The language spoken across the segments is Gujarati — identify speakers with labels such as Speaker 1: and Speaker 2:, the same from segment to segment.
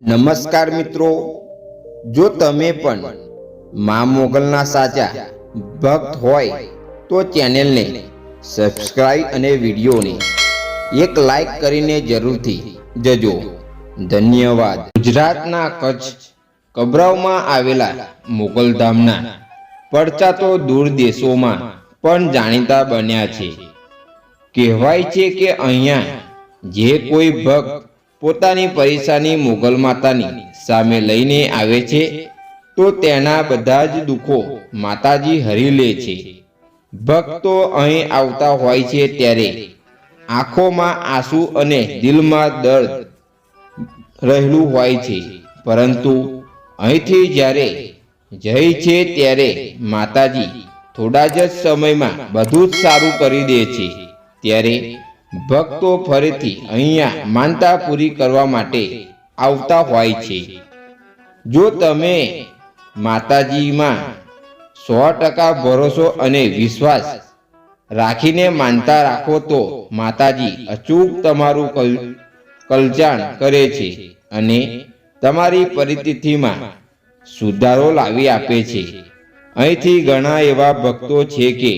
Speaker 1: નમસ્કાર મિત્રો, જો તમે પણ મા મોગલના સાચા ભક્ત હોય તો ચેનલને સબસ્ક્રાઇબ અને વિડીયોને એક લાઈક કરીને જરૂરથી જજો. ધન્યવાદ. ગુજરાતના કચ્છ કબરાઓમાં આવેલા મોગલધામના પડચા તો દૂર દેશોમાં પણ જાણીતા બન્યા છે. કહેવાય છે કે અહીંયા જે કોઈ ભક્ત પોતાની પરેશાની મોગલ માતાની સામે લઈને આવે છે તો તેના બધા જ દુઃખો માતાજી હરી લે છે. ભક્તો અહીં આવતા હોય છે ત્યારે આંખોમાં આંસુ અને દિલમાં દર્દ રહેલું હોય છે, પરંતુ અહીંથી જ્યારે જાય છે ત્યારે માતાજી થોડા જ સમયમાં બધું જ સારું કરી દે છે. ત્યારે ભક્તો ફરીથી અહીંયા માનતા પૂરી કરવા માટે આવતા હોય છે. જો તમે માતાજીમાં 100% ભરોસો અને વિશ્વાસ રાખીને માનતા રાખો તો માતાજી અચૂક તમારું કલ્યાણ કરે છે અને તમારી પરિસ્થિતિમાં સુધારો લાવી આપે છે. અહીંથી ઘણા એવા ભક્તો છે કે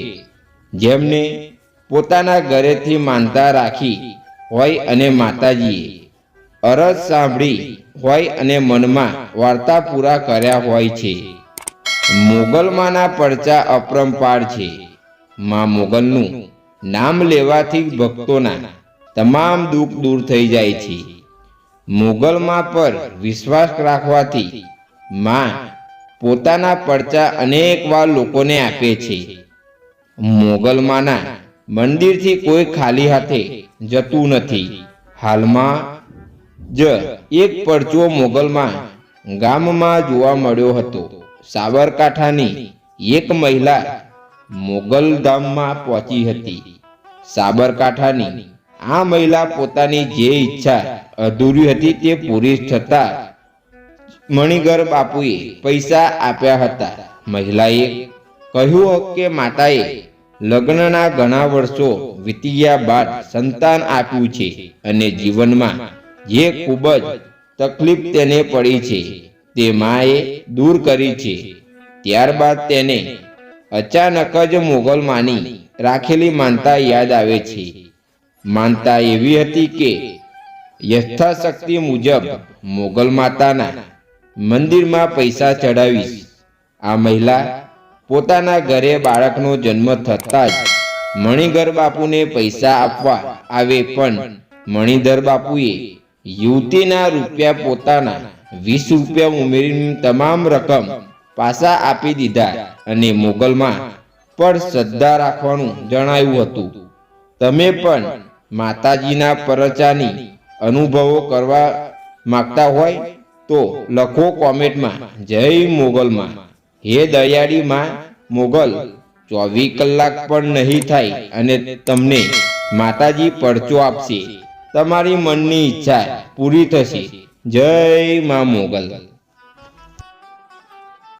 Speaker 1: જેમને પોતાના ઘરેથી માનતા રાખી હોય અને માતાજીએ અરજ સાંભળી હોય અને મનમાં વાર્તા પૂરા કર્યા હોય છે. મોગલમાના પડચા અપરંપાર છે. માં મોગલનું નામ લેવાથી ભક્તોના તમામ દુઃખ દૂર થઈ જાય છે. મોગલમા પર વિશ્વાસ રાખવાથી માં પોતાના પડચા અનેક વાર લોકોને આપે છે. મોગલમાના મંદિરથી કોઈ ખાલી હાથે જતું નથી. હાલમાં જ એક પડચો મોગલમાં ગામમાં જોવા મળ્યો હતો. સાબરકાંઠાની એક મહિલા મોગલધામમાં પહોંચી હતી. સાબરકાંઠાની આ મહિલા પોતાની જે ઈચ્છા અધૂરી હતી તે પૂરી થતાં મણિગર બાપુએ પૈસા આપ્યા હતા. મહિલાએ કહ્યું કે માતાએ લગ્નના ઘણા વર્ષો વીતી ગયા બાદ સંતાન આપ્યું છે અને જીવનમાં જે ખૂબ જ તકલીફ તેને પડી છે તે માએ દૂર કરી છે. ત્યારબાદ તેને અચાનક જ મોગલમાની રાખેલી માનતા યાદ આવે છે. માનતા એવી હતી કે યથાશક્તિ મુજબ મોગલ માતાના મંદિરમાં પૈસા ચડાવીશ. આ મહિલા પોતાના ઘરે બાળકનો જન્મ થતાં જ મણિધર બાપુને પૈસા આપવા આવે, પણ મણિધર બાપુએ યુવતીના રૂપિયા પોતાના 20 રૂપિયા ઉમેરીને તમામ રકમ પાછા આપી દીધા અને મોગલમાં પર શ્રદ્ધા રાખવાનું જણાવ્યું હતું. તમે પણ માતાજીના પરચાની અનુભવો કરવા માંગતા હોય તો લખો કોમેન્ટમાં જય મોગલમાં. હે દયાળી માં મોગલ, 24 કલાક પણ નહીં થાય અને તમને માતાજી પડચો આપશે. તમારી મનની ઈચ્છા પૂરી થશે. જય માં મોગલ.